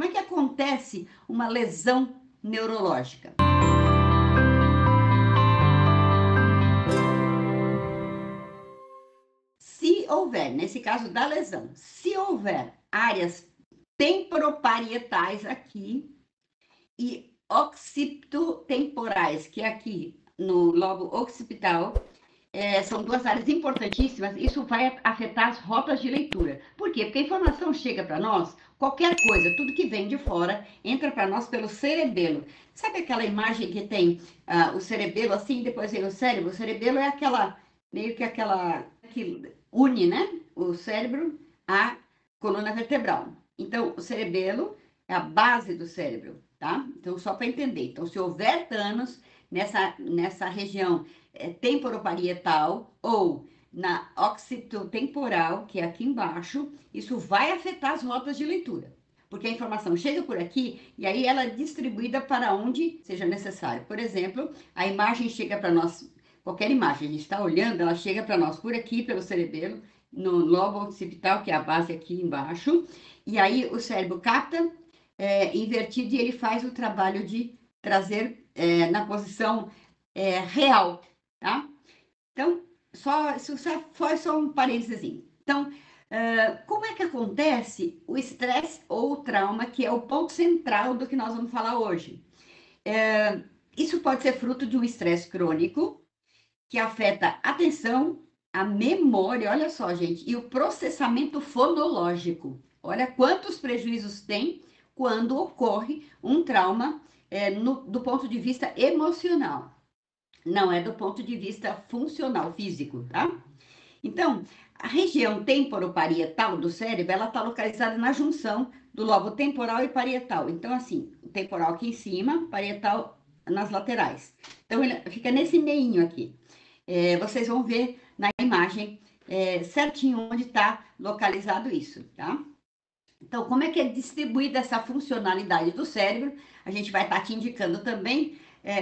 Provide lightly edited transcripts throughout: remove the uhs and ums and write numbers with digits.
Como é que acontece uma lesão neurológica? Se houver, nesse caso da lesão, se houver áreas temporoparietais aqui e occipitotemporais, que é aqui no lobo occipital, são duas áreas importantíssimas, isso vai afetar as rotas de leitura. Por quê? Porque a informação chega para nós, qualquer coisa, tudo que vem de fora, entra para nós pelo cerebelo. Sabe aquela imagem que tem o cerebelo assim, depois vem o cérebro? O cerebelo é aquela, meio que aquela, que une, né, o cérebro à coluna vertebral. Então, o cerebelo é a base do cérebro, tá? Então, só para entender. Então, se houver danos nessa região temporoparietal ou na occipitotemporal, que é aqui embaixo, isso vai afetar as rotas de leitura. Porque a informação chega por aqui e aí ela é distribuída para onde seja necessário. Por exemplo, a imagem chega para nós, qualquer imagem a gente está olhando, ela chega para nós por aqui, pelo cerebelo, no lobo occipital, que é a base aqui embaixo, e aí o cérebro capta invertido e ele faz o trabalho de trazer na posição real, tá? Então, isso foi só um parênteses. Então, como é que acontece o estresse ou o trauma, que é o ponto central do que nós vamos falar hoje? Isso pode ser fruto de um estresse crônico, que afeta a atenção, a memória, olha só, gente, e o processamento fonológico. Olha quantos prejuízos tem quando ocorre um trauma do ponto de vista emocional. Não é do ponto de vista funcional, físico, tá? Então, a região temporoparietal do cérebro, ela está localizada na junção do lobo temporal e parietal. Então, assim, o temporal aqui em cima, parietal nas laterais. Então, ele fica nesse meinho aqui. Vocês vão ver na imagem certinho onde está localizado isso, tá? Então, como é que é distribuída essa funcionalidade do cérebro? A gente vai estar te indicando também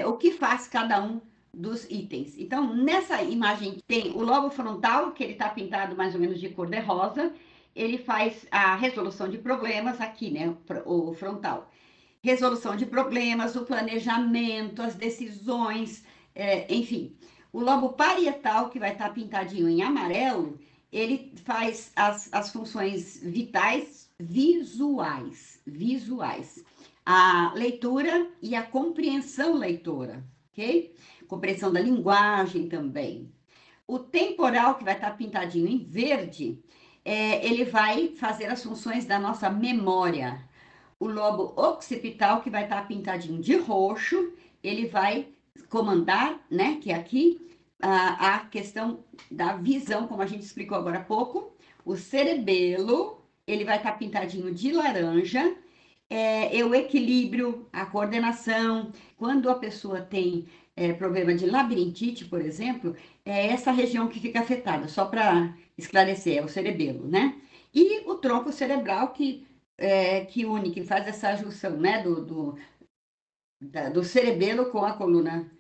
o que faz cada um dos itens. Então, nessa imagem tem o lobo frontal, que ele está pintado mais ou menos de cor de rosa. Ele faz a resolução de problemas aqui, né? O frontal. Resolução de problemas, o planejamento, as decisões, enfim. O lobo parietal, que vai estar pintadinho em amarelo, ele faz as funções vitais visuais. A leitura e a compreensão leitora, ok? Compreensão da linguagem também. O temporal, que vai estar pintadinho em verde, ele vai fazer as funções da nossa memória. O lobo occipital, que vai estar pintadinho de roxo, ele vai comandar, né, que é aqui, a questão da visão, como a gente explicou agora há pouco. O cerebelo, ele vai estar pintadinho de laranja, o equilíbrio, a coordenação. Quando a pessoa tem problema de labirintite, por exemplo, é essa região que fica afetada, só para esclarecer, é o cerebelo, né? E o tronco cerebral que une, que faz essa junção, né, do cerebelo com a coluna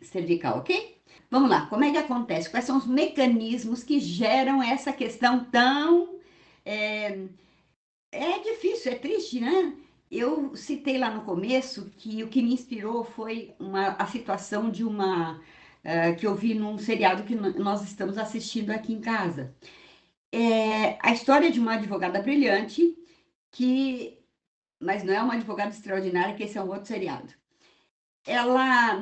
cervical, ok? Vamos lá, como é que acontece? Quais são os mecanismos que geram essa questão tão... É difícil, é triste, né? Eu citei lá no começo que o que me inspirou foi a situação de que eu vi num seriado que nós estamos assistindo aqui em casa. A história de uma advogada brilhante mas não é uma advogada extraordinária, que esse é um outro seriado. Ela,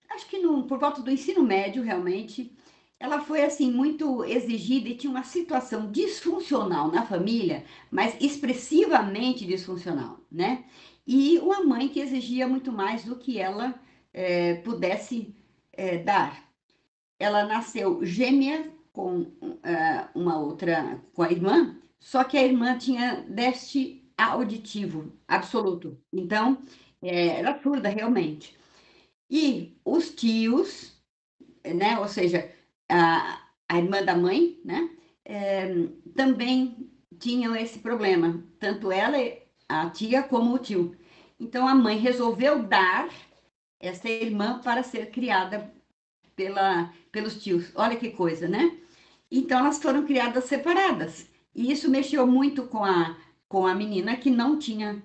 acho que por volta do ensino médio, realmente, ela foi, assim, muito exigida e tinha uma situação disfuncional na família, mas expressivamente disfuncional, né? E uma mãe que exigia muito mais do que ela pudesse dar. Ela nasceu gêmea com com a irmã, só que a irmã tinha déficit auditivo absoluto. Então, era surda realmente. E os tios, né, ou seja, a irmã da mãe, né, também tinham esse problema, tanto ela, a tia, como o tio. Então, a mãe resolveu dar essa irmã para ser criada pelos tios. Olha que coisa, né? Então, elas foram criadas separadas. E isso mexeu muito com a menina que não tinha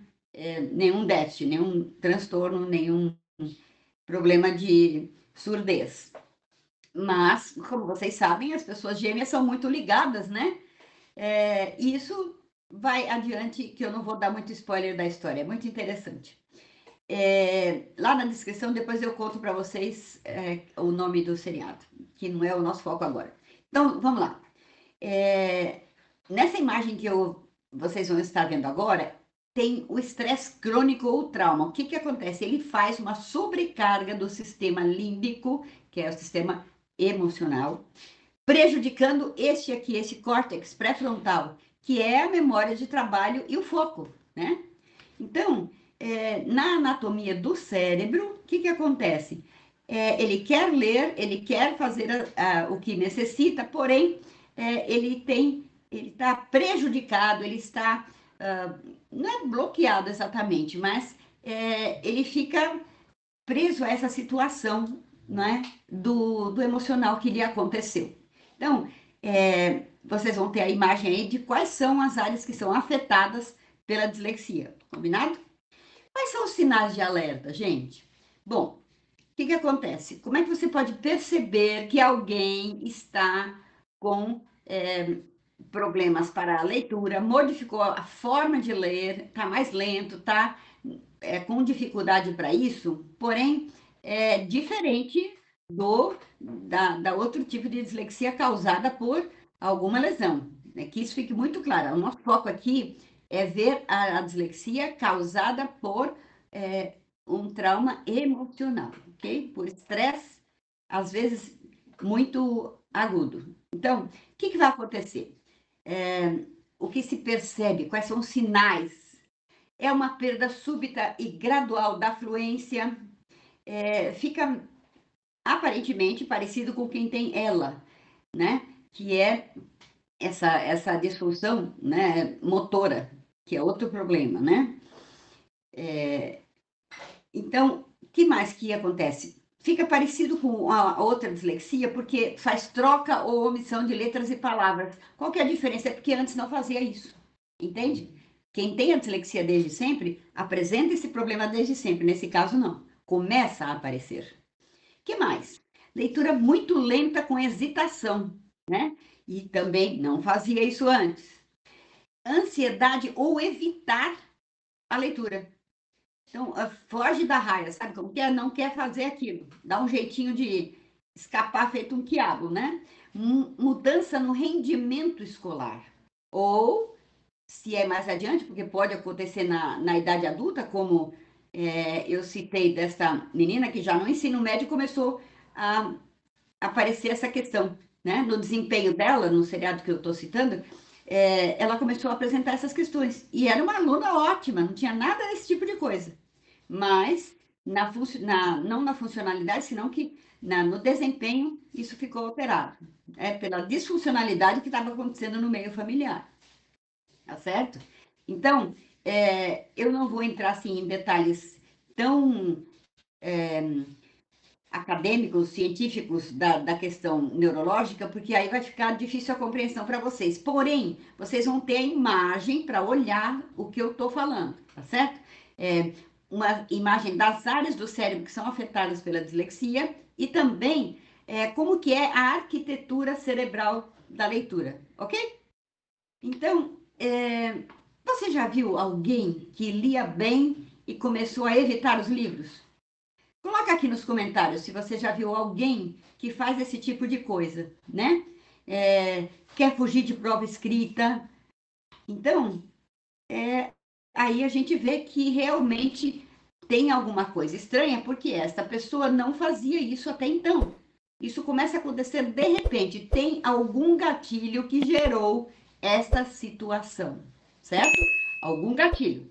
nenhum déficit, nenhum transtorno, nenhum problema de surdez. Mas, como vocês sabem, as pessoas gêmeas são muito ligadas, né? Isso vai adiante, que eu não vou dar muito spoiler da história, é muito interessante. Lá na descrição, depois eu conto para vocês o nome do seriado, que não é o nosso foco agora. Então, vamos lá. Nessa imagem que vocês vão estar vendo agora, tem o estresse crônico ou trauma. O que que acontece? Ele faz uma sobrecarga do sistema límbico, que é o sistema emocional, prejudicando este aqui, esse córtex pré-frontal, que é a memória de trabalho e o foco, né? Então, na anatomia do cérebro, o que que acontece? Ele quer ler, ele quer fazer o que necessita, porém, ele está prejudicado, ele está, não é bloqueado exatamente, mas ele fica preso a essa situação, né, do emocional que lhe aconteceu. Então, vocês vão ter a imagem aí de quais são as áreas que são afetadas pela dislexia, combinado? Quais são os sinais de alerta, gente? Bom, o que que acontece? Como é que você pode perceber que alguém está com problemas para a leitura, modificou a forma de ler, está mais lento, está com dificuldade para isso, porém é diferente da outro tipo de dislexia causada por alguma lesão. Que isso fique muito claro. O nosso foco aqui é ver a dislexia causada por um trauma emocional, ok? Por estresse, às vezes muito agudo. Então, o que que vai acontecer? O que se percebe? Quais são os sinais? É uma perda súbita e gradual da fluência, fica aparentemente parecido com quem tem ela, né? Que é essa disfunção, né, motora, que é outro problema, né? Então, o que mais que acontece? Fica parecido com a outra dislexia, porque faz troca ou omissão de letras e palavras. Qual que é a diferença? É porque antes não fazia isso, entende? Quem tem a dislexia desde sempre, apresenta esse problema desde sempre. Nesse caso, não. Começa a aparecer. Que mais? Leitura muito lenta com hesitação, né? E também não fazia isso antes. Ansiedade ou evitar a leitura. Então, foge da raia, sabe como que é? Não quer fazer aquilo. Dá um jeitinho de escapar feito um quiabo, né? Mudança no rendimento escolar. Ou, se é mais adiante, porque pode acontecer na idade adulta, como eu citei dessa menina que já no ensino médio começou a aparecer essa questão, né? No desempenho dela, no seriado que eu estou citando, ela começou a apresentar essas questões. E era uma aluna ótima, não tinha nada desse tipo de coisa. Mas, não na funcionalidade, senão que no desempenho isso ficou alterado. Pela disfuncionalidade que estava acontecendo no meio familiar. Tá certo? Então, eu não vou entrar assim, em detalhes tão acadêmicos, científicos da questão neurológica, porque aí vai ficar difícil a compreensão para vocês. Porém, vocês vão ter a imagem para olhar o que eu estou falando, tá certo? Uma imagem das áreas do cérebro que são afetadas pela dislexia e também como que é a arquitetura cerebral da leitura, ok? Então, você já viu alguém que lia bem e começou a evitar os livros? Coloca aqui nos comentários se você já viu alguém que faz esse tipo de coisa, né? Quer fugir de prova escrita. Então, aí a gente vê que realmente tem alguma coisa estranha, porque esta pessoa não fazia isso até então. Isso começa a acontecer de repente. Tem algum gatilho que gerou esta situação, certo? Algum gatilho.